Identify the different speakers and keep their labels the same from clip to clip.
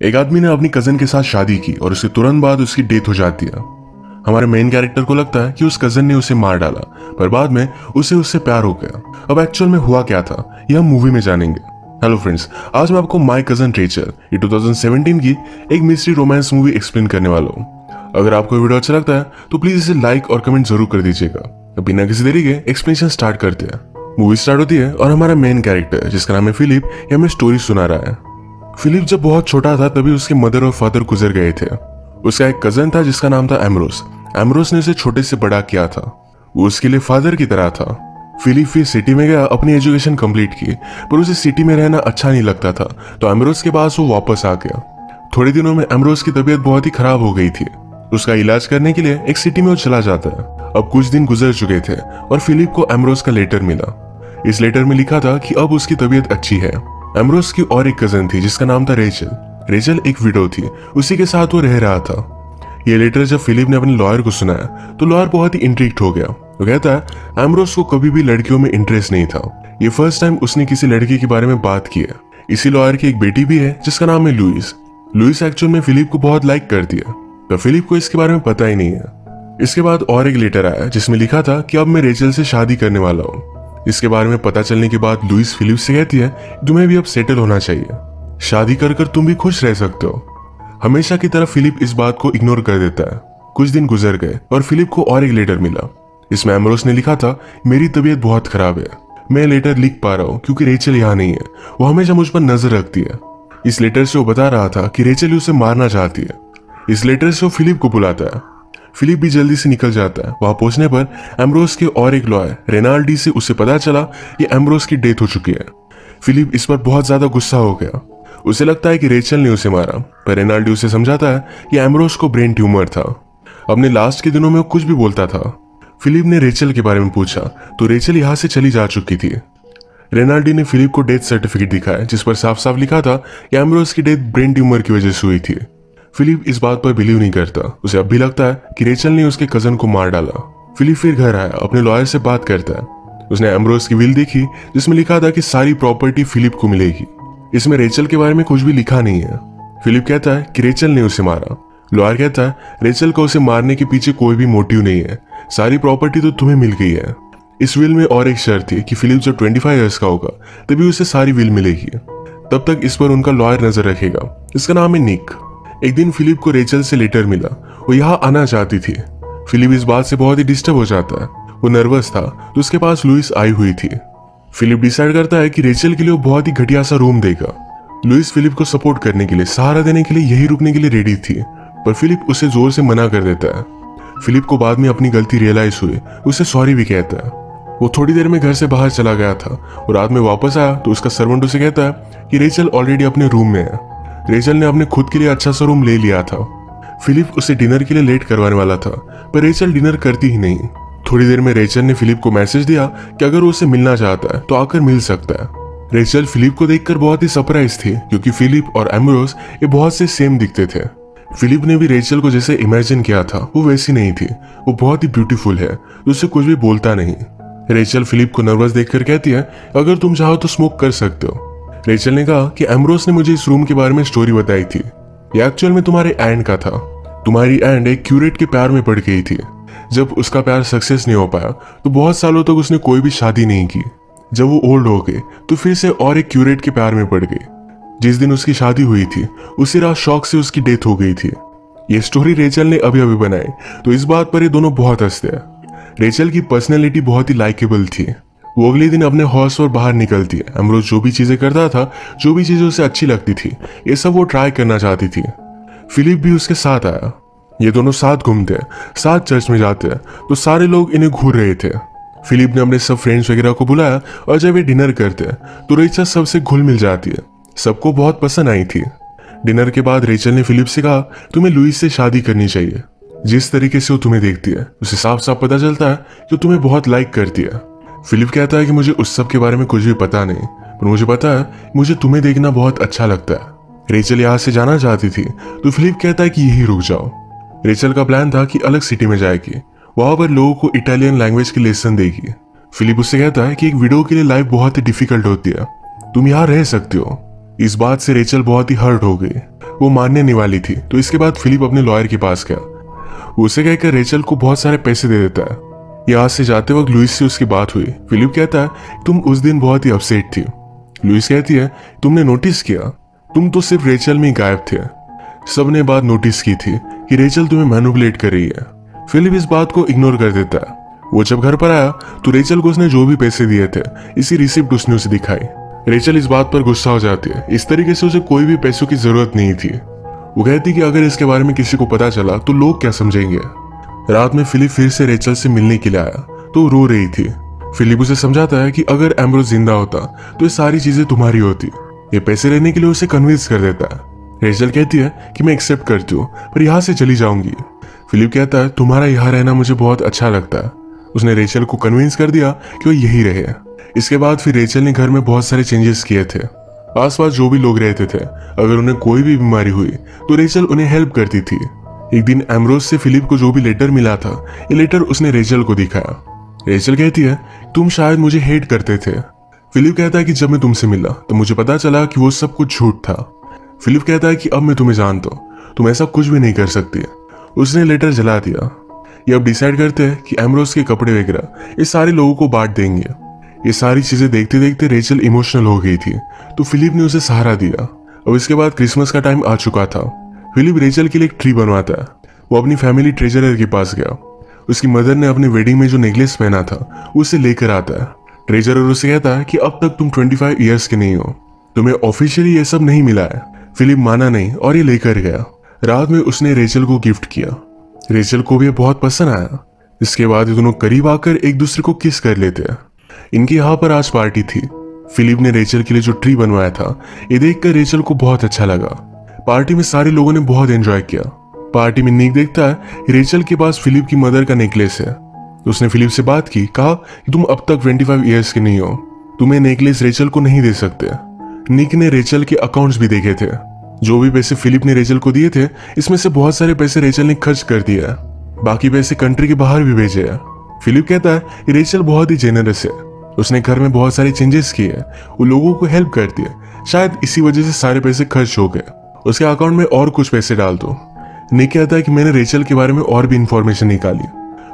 Speaker 1: एक आदमी ने अपनी कजन के साथ शादी की और उसके तुरंत बाद उसकी डेथ हो जाती है। हमारे मेन कैरेक्टर को लगता है कि उस कजन ने उसे मार डाला, पर बाद में उसे उससे प्यार हो गया। अब एक्चुअल में हुआ क्या था यह हम मूवी में जानेंगे। हेलो फ्रेंड्स, आज मैं आपको माय कजन रेचल ये 2017 की एक मिस्ट्री रोमांस मूवी एक्सप्लेन करने वाला हूँ। अगर आपको वीडियो अच्छा लगता है तो प्लीज इसे लाइक और कमेंट जरूर कर दीजिएगा। तो बिना किसी देरी के एक्सप्लेनेशन स्टार्ट करते हैं। मूवी स्टार्ट होती है और हमारा मेन कैरेक्टर जिसका नाम है फिलिप ये हमें स्टोरी सुना रहा है। फिलिप जब बहुत छोटा था तभी उसके मदर और फादर गुजर गए थे। उसका एक कजन था जिसका नाम था एम्ब्रोस। एम्ब्रोस ने उसे छोटे से बड़ा किया था, वो उसके लिए फादर की तरह था। फिलिप फिर सिटी में गया, अपनी एजुकेशन कंप्लीट की, पर उसे सिटी में रहना अच्छा नहीं लगता था, तो एम्ब्रोस के पास वो वापस आ गया। थोड़े दिनों में एम्ब्रोस की तबीयत बहुत ही खराब हो गई थी। उसका इलाज करने के लिए एक सिटी में वो चला जाता है। अब कुछ दिन गुजर चुके थे और फिलिप को एम्ब्रोस का लेटर मिला। इस लेटर में लिखा था कि अब उसकी तबीयत अच्छी है। एम्ब्रोस की और एक कजन थी जिसका नाम था रेचल। रेचल एक विडो थी, उसी के साथ वो रह रहा था। ये लेटर जब फिलिप ने अपने लॉयर को सुनाया तो लॉयर बहुत ही इंट्रिग्ड हो गया। वो कहता है एम्ब्रोस को कभी भी लड़कियों में इंटरेस्ट नहीं था, ये फर्स्ट टाइम उसने किसी लड़की के बारे में बात की है। इसी लॉयर की एक बेटी भी है जिसका नाम है लुइस। लुइस एक्चुअल में फिलिप को बहुत लाइक करती है, तो फिलिप को इसके बारे में पता ही नहीं है। इसके बाद और एक लेटर आया जिसमें लिखा था कि अब मैं रेचल से शादी करने वाला हूँ। इसके बारे में पता चलने के बाद लुइस फिलिप से कहती है तुम्हें भी अब सेटल होना चाहिए, शादी कर कर तुम भी खुश रह सकते हो। हमेशा की तरह फिलिप इस बात को इग्नोर कर देता है। कुछ दिन गुजर गए और फिलिप को और एक लेटर मिला। इसमें एम्ब्रोस ने लिखा था मेरी तबीयत बहुत खराब है, मैं लेटर लिख पा रहा हूँ क्योंकि रेचल यहाँ नहीं है, वो हमेशा मुझ पर नजर रखती है। इस लेटर से वो बता रहा था कि रेचल उसे मारना चाहती है। इस लेटर से वो फिलिप को बुलाता है। फिलिप भी जल्दी से निकल जाता है। वहां पहुंचने पर एम्ब्रोस के और एक लॉयर रेनाल्डी से उसे पता चला कि एम्ब्रोस की डेथ हो चुकी है। फिलिप इस पर बहुत ज्यादा गुस्सा हो गया। उसे लगता है कि रेचल ने उसे मारा, पर रेनाल्डी उसे समझाता है कि एम्ब्रोस को ब्रेन ट्यूमर था। अपने लास्ट के दिनों में वो कुछ भी बोलता था। फिलिप ने रेचल के बारे में पूछा तो रेचल यहाँ से चली जा चुकी थी। रेनाल्डी ने फिलिप को डेथ सर्टिफिकेट दिखाया जिस पर साफ साफ लिखा था कि एम्ब्रोस की डेथ ब्रेन ट्यूमर की वजह से हुई थी। फिलिप इस बात पर बिलीव नहीं करता। उसे अब भी लगता है कि रेचल ने उसके कजन को मार डाला। फिलिप फिर घर आया, अपने लॉयर से बात करता है। उसने एम्ब्रोस की विल देखी जिसमें लिखा था कि सारी प्रॉपर्टी फिलिप को मिलेगी। इसमें रेचल के बारे में कुछ भी लिखा नहीं है। फिलिप कहता है कि रेचल ने उसे मारा। लॉयर कहता है रेचल को उसे मारने के पीछे कोई भी मोटिव नहीं है, सारी प्रॉपर्टी तो तुम्हें मिल गई है। इस विल में और एक शर्त थी कि फिलिप जब 25 इयर्स का होगा तभी उसे सारी विल मिलेगी। तब तक इस पर उनका लॉयर नजर रखेगा, इसका नाम है निक। एक दिन फिलिप को रेचल से लेटर मिला, वो यहाँ आना चाहती थी। फिलिप इस बात से बहुत ही डिस्टर्ब हो जाता है। वो नर्वस था तो उसके पास लुइस आई हुई थी। फिलिप डिसाइड करता है कि रेचल के लिए वो बहुत ही घटिया सा रूम देगा। लुइस फिलिप को सपोर्ट करने के लिए, सहारा देने के लिए यही रुकने के लिए रेडी थी, पर फिलिप उसे जोर से मना कर देता है। फिलिप को बाद में अपनी गलती रियलाइज हुई, उसे सॉरी भी कहता है। वो थोड़ी देर में घर से बाहर चला गया था और रात में वापस आया तो उसका सर्वेंट उसे कहता है कि रेचल ऑलरेडी अपने रूम में है। रेचल ने अपने खुद के लिए अच्छा सा रूम ले लिया था। फिलिप उसे डिनर के लिए लेट करवाने वाला था, पर रेचल डिनर करती ही नहीं। थोड़ी देर में रेचल ने फिलिप को मैसेज दिया कि अगर वो उसे मिलना चाहता है तो आकर मिल सकता है। रेचल फिलिप को देखकर बहुत ही सरप्राइज थी क्योंकि फिलिप और एम्ब्रोस ये बहुत से सेम दिखते थे। फिलिप ने भी रेचल को जैसे इमेजिन किया था वो वैसी नहीं थी, वो बहुत ही ब्यूटीफुल है, उससे कुछ भी बोलता नहीं। रेचल फिलिप को नर्वस देखकर कहती है अगर तुम चाहो तो स्मोक कर सकते हो। रेचल ने कहा कि एम्ब्रोस ने मुझे इस रूम के बारे में स्टोरी बताई थी, ये एक्चुअल में तुम्हारे एंड का था। तुम्हारी एंड एक क्यूरेट के प्यार में पड़ गई थी। जब उसका प्यार सक्सेस नहीं हो पाया तो बहुत सालों तक उसने कोई भी शादी नहीं की। जब वो ओल्ड हो गए तो फिर से और एक क्यूरेट के प्यार में पड़ गई। जिस दिन उसकी शादी हुई थी उसी रात शॉक से उसकी डेथ हो गई थी। ये स्टोरी रेचल ने अभी अभी बनाई, तो इस बात पर ये दोनों बहुत हंसते हैं। रेचल की पर्सनैलिटी बहुत ही लाइकेबल थी। वो अगले दिन अपने हॉर्स पर बाहर निकलती है। एम्ब्रोस जो भी चीजें करता था, जो भी चीजें उसे अच्छी लगती थी, ये सब वो ट्राई करना चाहती थी। फिलिप भी उसके साथ आया। ये दोनों साथ घूमते हैं, साथ चर्च में जाते हैं, तो सारे लोग इन्हें घूर रहे थे। फिलिप ने अपने सब फ्रेंड्स वगैरह को बुलाया और जब ये डिनर करते हैं तो रेचल सबसे घुल मिल जाती है। सबको बहुत पसंद आई थी। डिनर के बाद रेचल ने फिलिप से कहा तुम्हें लुइस से शादी करनी चाहिए। जिस तरीके से वो तुम्हें देखती है उसे साफ साफ पता चलता है कि तुम्हें बहुत लाइक करती है। फिलिप कहता है कि मुझे उस सब के बारे में कुछ भी पता नहीं, पर मुझे पता है मुझे तुम्हें देखना बहुत अच्छा लगता है। रेचल यहाँ से जाना चाहती थी तो फिलिप कहता है कि यही रुक जाओ। रेचल का प्लान था कि अलग सिटी में जाएगी, वहां पर लोगों को इटालियन लैंग्वेज की लेसन देगी। फिलिप उससे कहता है कि एक विडो के लिए लाइफ बहुत ही डिफिकल्ट होती है, तुम यहाँ रह सकते हो। इस बात से रेचल बहुत ही हर्ट हो गई। वो मानने नहीं वाली थी, तो इसके बाद फिलिप अपने लॉयर के पास गया। उसे कहकर रेचल को बहुत सारे पैसे दे देता है। यहाँ से जाते वक्त लुइस से उसकी बात हुई। फिलिप कहता है तुम उस दिन बहुत ही अपसेट थी। लुइस कहती है तुमने नोटिस किया, तुम तो सिर्फ रेचल में ही गायब थे। सबने बात नोटिस की थी कि रेचल तुम्हें मैनिपुलेट कर रही है। फिलिप इस बात को इग्नोर कर देता है। वो जब घर पर आया तो रेचल को उसने जो भी पैसे दिए थे इसी रिसिप्ट उसने उसे दिखाई। रेचल इस बात पर गुस्सा हो जाती है। इस तरीके से उसे कोई भी पैसों की जरूरत नहीं थी। वो कहती कि अगर इसके बारे में किसी को पता चला तो लोग क्या समझेंगे। रात में फिलिप फिर से रेचल से मिलने के लिए आया तो रो रही थी। फिलिप उसे समझाता है कि अगर एम्ब्रोस जिंदा होता तो ये सारी चीजें तुम्हारी होती। ये पैसे लेने के लिए उसे कन्विंस कर देता है। रेचल कहती है कि मैं एक्सेप्ट करती हूँ पर यहाँ से चली जाऊंगी। फिलिप कहता है तुम्हारा यहाँ रहना मुझे बहुत अच्छा लगता है। उसने रेचल को कन्विंस कर दिया कि वो यही रहे। इसके बाद फिर रेचल ने घर में बहुत सारे चेंजेस किए थे। आसपास जो भी लोग रहते थे अगर उन्हें कोई भी बीमारी हुई तो रेचल उन्हें हेल्प करती थी। एक दिन एम्ब्रोस से फिलिप को जो भी लेटर मिला था ये लेटर उसने रेचल को दिखाया। रेचल कहती है तुम शायद मुझे हेट करते थे। फिलिप कहता है कि जब मैं तुमसे मिला तो मुझे पता चला कि वो सब कुछ झूठ था। फिलिप कहता है कि अब मैं तुम्हें जानता हूँ, तुम ऐसा कुछ भी नहीं कर सकती। उसने लेटर जला दिया। ये अब डिसाइड करते हैं कि एम्ब्रोस के कपड़े वगैरह ये सारे लोगों को बांट देंगे। ये सारी चीजें देखते देखते रेचल इमोशनल हो गई थी तो फिलिप ने उसे सहारा दिया। अब इसके बाद क्रिसमस का टाइम आ चुका था। फिलिप रेचल के लिए एक ट्री बनवाता है। वो अपनी फैमिली ट्रेजरर के पास गया। उसकी मदर ने अपने वेडिंग में जो नेकलेस पहना था उसे लेकर आता है। ट्रेजरर उसे कहता है कि अब तक तुम 25 ईयर्स के नहीं हो, तुम्हें ऑफिशियली ये सब नहीं मिला है। फिलिप माना नहीं और ये लेकर गया। रात में उसने रेचल को गिफ्ट किया। रेचल को भी बहुत पसंद आया। इसके बाद ये दोनों करीब आकर एक दूसरे को किस कर लेते हैं। इनकी यहाँ पर आज पार्टी थी। फिलिप ने रेचल के लिए जो ट्री बनवाया था ये देखकर रेचल को बहुत अच्छा लगा। पार्टी में सारे लोगों ने बहुत एंजॉय किया। पार्टी में निक देखता है रेचल के पास फिलिप की मदर का नेकलेस है। उसने फिलिप से बात की, कहा कि तुम अब तक 25 ईयर्स के नहीं हो, तुम्हें नेकलेस रेचल को नहीं दे सकते। निक ने रेचल के अकाउंट्स भी देखे थे। जो भी पैसे फिलिप ने रेचल को दिए थे इसमें से बहुत सारे पैसे रेचल ने खर्च कर दिया है। बाकी पैसे कंट्री के बाहर भी भेजे हैं। फिलिप कहता है कि रेचल बहुत ही जेनरस है। उसने घर में बहुत सारे चेंजेस किए हैं, वो लोगों को हेल्प करती है। शायद इसी वजह से सारे पैसे खर्च हो गए। उसके अकाउंट में और कुछ पैसे डाल दो। निक कहता है कि मैंने रेचल के बारे में और भी इंफॉर्मेशन निकाली।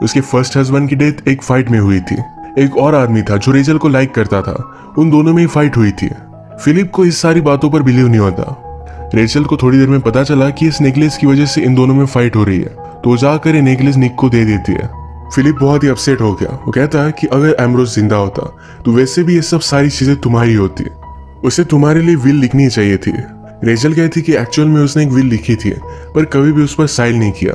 Speaker 1: उसके फर्स्ट हस्बैंड की डेथ एक फाइट में हुई थी। एक और आदमी था जो रेचल को लाइक करता था, उन दोनों में ही फाइट हुई थी। फिलिप को इस सारी बातों पर बिलीव नहीं होता। रेचल को थोड़ी देर में पता चला कि इस नेकलेस की वजह से इन दोनों में फाइट हो रही है, तो जाकर ये नेकलेस निक को दे देती है। फिलिप बहुत ही अपसेट हो गया। वो कहता है कि अगर एम्ब्रोस जिंदा होता तो वैसे भी ये सब सारी चीजें तुम्हारी होती, उसे तुम्हारे लिए विल लिखनी चाहिए थी। रेचल कहती कि एक्चुअल में उसने एक विल लिखी थी पर कभी भी उस पर साइन नहीं किया।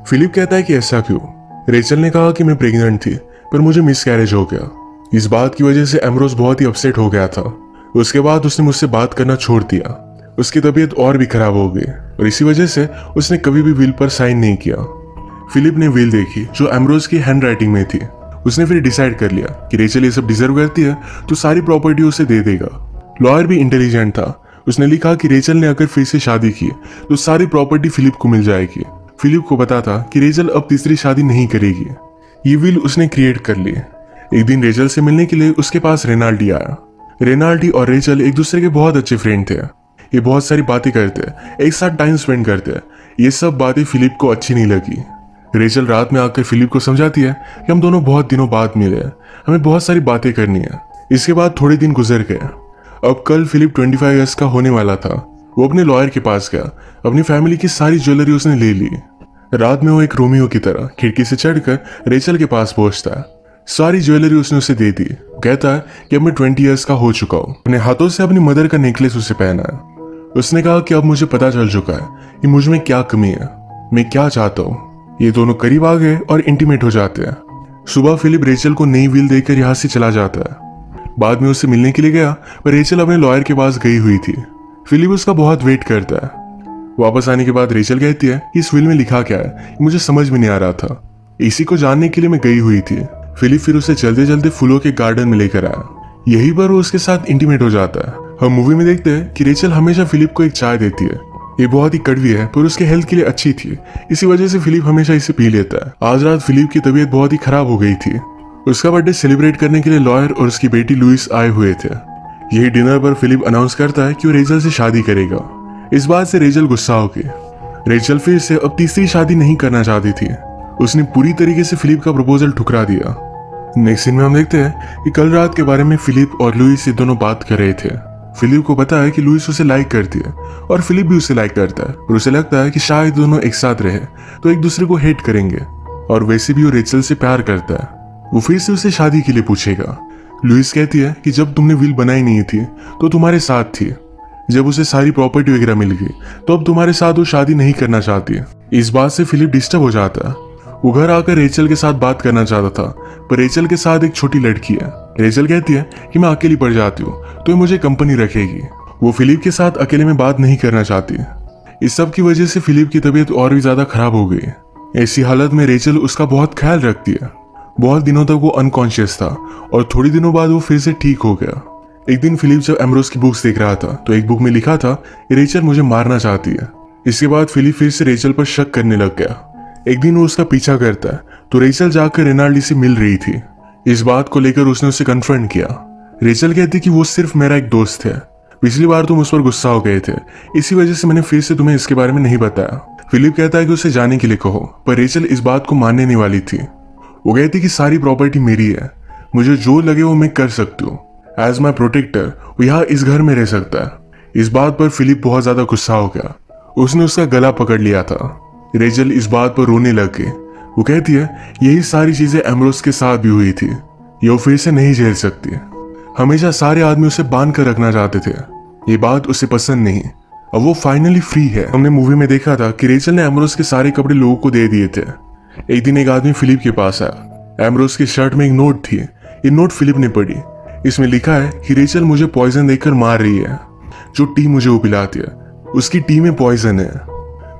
Speaker 1: फिलिप कहता है कि ऐसा क्यों। रेचल ने कहा कि मैं प्रेग्नेंट थी पर मुझे मिसकैरेज हो गया। इस बात की वजह से एम्ब्रोस बहुत ही अपसेट हो गया था। उसके बाद उसने मुझसे बात करना छोड़ दिया। उसकी तबीयत और भी खराब हो गई और इसी वजह से उसने कभी भी विल पर साइन नहीं किया। फिलिप ने विल देखी जो एम्ब्रोस की हैंड राइटिंग में थी। उसने फिर डिसाइड कर लिया कि रेचल ये सब डिजर्व करती है तो सारी प्रॉपर्टी उसे दे देगा। लॉयर भी इंटेलिजेंट था। उसने लिखा कि रेचल ने अगर फिर से शादी की तो सारी प्रॉपर्टी फिलिप को मिल जाएगी। फिलिप को पता था कि रेचल अब तीसरी शादी नहीं करेगी। ये विल उसने क्रिएट कर ली। एक दिन रेचल से मिलने के लिए उसके पास रेनाल्डी आया। रेनाल्डी और रेचल एक दूसरे के बहुत अच्छे फ्रेंड थे। ये बहुत सारी बातें करते, एक साथ टाइम स्पेंड करते। ये सब बातें फिलिप को अच्छी नहीं लगी। रेचल रात में आकर फिलिप को समझाती है कि हम दोनों बहुत दिनों बाद मिले, हमें बहुत सारी बातें करनी है। इसके बाद थोड़े दिन गुजर गए। अब कल फिलिप 25 ईयर्स का होने वाला था। वो अपने लॉयर के पास गया। अपनी फैमिली की सारी ज्वेलरी उसने ले ली। रात में वो एक रोमियो की तरह खिड़की से चढ़कर रेचल के पास पहुंचता है। सारी ज्वेलरी उसने उसे दे दी। कहता है कि अब मैं 20 ईयर्स का हो चुका हूँ। अपने हाथों से अपनी मदर का नेकलेस उसे पहना है। उसने कहा कि अब मुझे पता चल चुका है कि मुझ में क्या कमी है, मैं क्या चाहता हूँ। ये दोनों करीब आ गए और इंटीमेट हो जाते हैं। सुबह फिलिप रेचल को नई विल देकर यहाँ से चला जाता है। बाद में उससे मिलने के लिए गया पर रेचल अपने लॉयर के पास गई हुई थी। फिलिप उसका बहुत वेट करता है। वापस आने के बाद रेचल कहती है कि इस विल में लिखा क्या है, मुझे समझ में नहीं आ रहा था, इसी को जानने के लिए मैं गई हुई थी। फिलिप फिर उसे चलते चलते फूलों के गार्डन में लेकर आया। यही पर वो उसके साथ इंटीमेट हो जाता है। हम मूवी में देखते हैं कि रेचल हमेशा फिलिप को एक चाय देती है। ये बहुत ही कड़वी है पर उसके हेल्थ के लिए अच्छी थी, इसी वजह से फिलिप हमेशा इसे पी लेता है। आज रात फिलिप की तबीयत बहुत ही खराब हो गई थी। उसका बर्थडे सेलिब्रेट करने के लिए लॉयर और उसकी बेटी लुइस आए हुए थे। यही डिनर पर फिलिप अनाउंस करता है कि वो रेचल से शादी करेगा। इस बात से रेचल गुस्सा हो गई। रेचल फिर से अब तीसरी शादी नहीं करना चाहती थी। उसने पूरी तरीके से फिलिप का प्रपोजल ठुकरा दिया। नेक्स्ट सीन में हम देखते हैं कि कल रात के बारे में फिलिप और लुइस ये दोनों बात कर रहे थे। फिलिप को पता है कि लुइस उसे लाइक करती है और फिलिप भी उसे लाइक करता है, और उसे लगता है कि शायद दोनों एक साथ रहे तो एक दूसरे को हेट करेंगे, और वैसे भी वो रेचल से प्यार करता है। वो फिर से उसे शादी के लिए पूछेगा। लुइस कहती है कि जब तुमने विल बनाई नहीं थी तो तुम्हारे साथ थी, जब उसे सारी प्रॉपर्टी वगैरह मिल गई तो अब तुम्हारे साथ वो शादी नहीं करना चाहती। इस बात से फिलिप डिस्टर्ब हो जाता है। वो घर आकर रेचल के साथ बात करना चाहता था, पर रेचल के साथ एक छोटी लड़की है। रेचल कहती है कि मैं अकेली पड़ जाती हूँ तो ये मुझे कंपनी रखेगी। वो फिलिप के साथ अकेले में बात नहीं करना चाहती। इस सब की वजह से फिलिप की तबीयत और भी ज्यादा खराब हो गई। ऐसी हालत में रेचल उसका बहुत ख्याल रखती है। बहुत दिनों तक वो अनकॉन्शियस था और थोड़ी दिनों बाद वो फिर से ठीक हो गया। एक दिन फिलिप जब एम्ब्रोस की बुक्स देख रहा था तो एक बुक में लिखा था रेचल मुझे मारना चाहती है। इसके बाद फिलिप फिर से रेचल पर शक करने लग गया। एक दिन वो उसका पीछा करता है तो रेचल जाकर रेनाल्डी से मिल रही थी। इस बात को लेकर उसने उसे कन्फ्रंट किया। रेचल कहती कि वो सिर्फ मेरा एक दोस्त है, पिछली बार तुम उस पर गुस्सा हो गए थे, इसी वजह से मैंने फिर से तुम्हें इसके बारे में नहीं बताया। फिलिप कहता है कि उसे जाने के लिए कहो, पर रेचल इस बात को मानने नहीं वाली थी। वो कहती कि सारी प्रॉपर्टी मेरी है, मुझे जो लगे वो मैं कर सकती हूँ। एज माई प्रोटेक्टर वो यहाँ इस घर में रह सकता है। इस बात पर फिलिप बहुत ज्यादा गुस्सा हो गया। उसने उसका गला पकड़ लिया था। रेचल इस बात पर रोने लग गई। वो कहती है यही सारी चीजें एम्ब्रोस के साथ भी हुई थी, ये वो फिर से नहीं झेल सकती। हमेशा सारे आदमी उसे बांध कर रखना चाहते थे, ये बात उसे पसंद नहीं। अब वो फाइनली फ्री है। हमने मूवी में देखा था कि रेचल ने एम्ब्रोस के सारे कपड़े लोगों को दे दिए थे। एक दिन एक आदमी फिलिप के पास आया। एम्ब्रोस की शर्ट में एक नोट थी। ये नोट फिलिप ने पढ़ी। इसमें लिखा है कि रेचल मुझे पॉइजन देकर मार रही है, जो टी मुझे वो पिलाती है उसकी टी में पॉइजन है।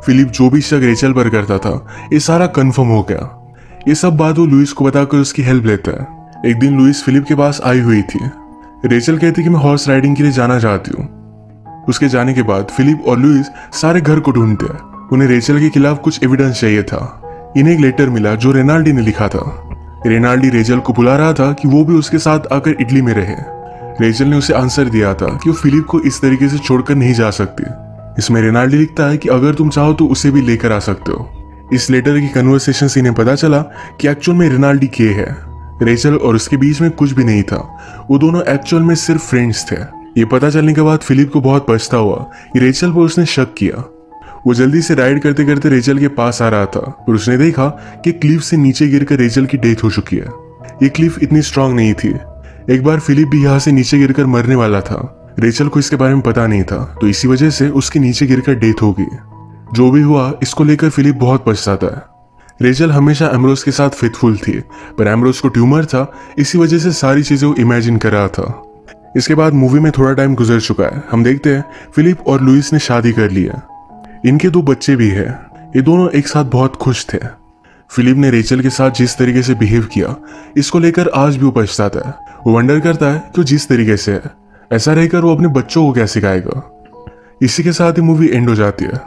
Speaker 1: फिलिप जो भी शक रेचल पर करता था ये सारा कंफर्म हो गया। ये सब बात वो लुइस को बताकर उसकी हेल्प लेता है। एक दिन लुइस फिलिप के पास आई हुई थी। रेचल कहती कि मैं हॉर्स राइडिंग के लिए जाना चाहती हूँ। उसके जाने के बाद फिलिप और लुइस सारे घर को ढूंढते हैं। उन्हें रेचल के खिलाफ कुछ एविडेंस चाहिए था। इन्हें एक लेटर मिला जो रेनाल्डी ने लिखा था। रेनाल्डी रेचल को बुला रहा था कि वो भी उसके साथ आकर इटली में रहे। रेचल ने उसे आंसर दिया था कि वो फिलिप को इस तरीके से छोड़कर नहीं जा सकती। इसमें रेनाल्डी लिखता है कि अगर तुम चाहो तो उसे भी लेकर आ सकते हो। इस लेटर की कन्वर्सेशन से इन्हें पता चला कि एक्चुअल में रेनाल्डी के है। रेचल और उसके बीच में कुछ भी नहीं था, वो दोनों एक्चुअल में सिर्फ फ्रेंड्स थे। ये पता चलने के बाद फिलिप को बहुत पछता हुआ कि रेचल पर उसने शक किया। वो जल्दी से राइड करते करते रेचल के पास आ रहा था और उसने देखा कि क्लिफ से नीचे गिरकर रेचल की डेथ हो चुकी है। ये क्लिफ इतनी स्ट्रांग नहीं थी। एक बार फिलिप भी यहाँ से नीचे गिरकर मरने वाला था। रेचल को इसके बारे में पता नहीं था, तो इसी वजह से उसके नीचे गिरकर डेथ हो गई। जो भी हुआ इसको लेकर फिलिप बहुत पछताता है। रेचल हमेशा एम्ब्रोस के साथ फेथफुल थी, पर एम्ब्रोस को ट्यूमर था, इसी वजह से सारी चीजें वो इमेजिन कर रहा था। इसके बाद मूवी में थोड़ा टाइम गुजर चुका है। हम देखते हैं फिलिप और लुइस ने शादी कर लिया। इनके 2 बच्चे भी हैं। ये दोनों एक साथ बहुत खुश थे। फिलिप ने रेचल के साथ जिस तरीके से बिहेव किया इसको लेकर आज भी वो पछताता है। वो वंडर करता है कि जिस तरीके से है ऐसा रहकर वो अपने बच्चों को क्या सिखाएगा। इसी के साथ ही मूवी एंड हो जाती है।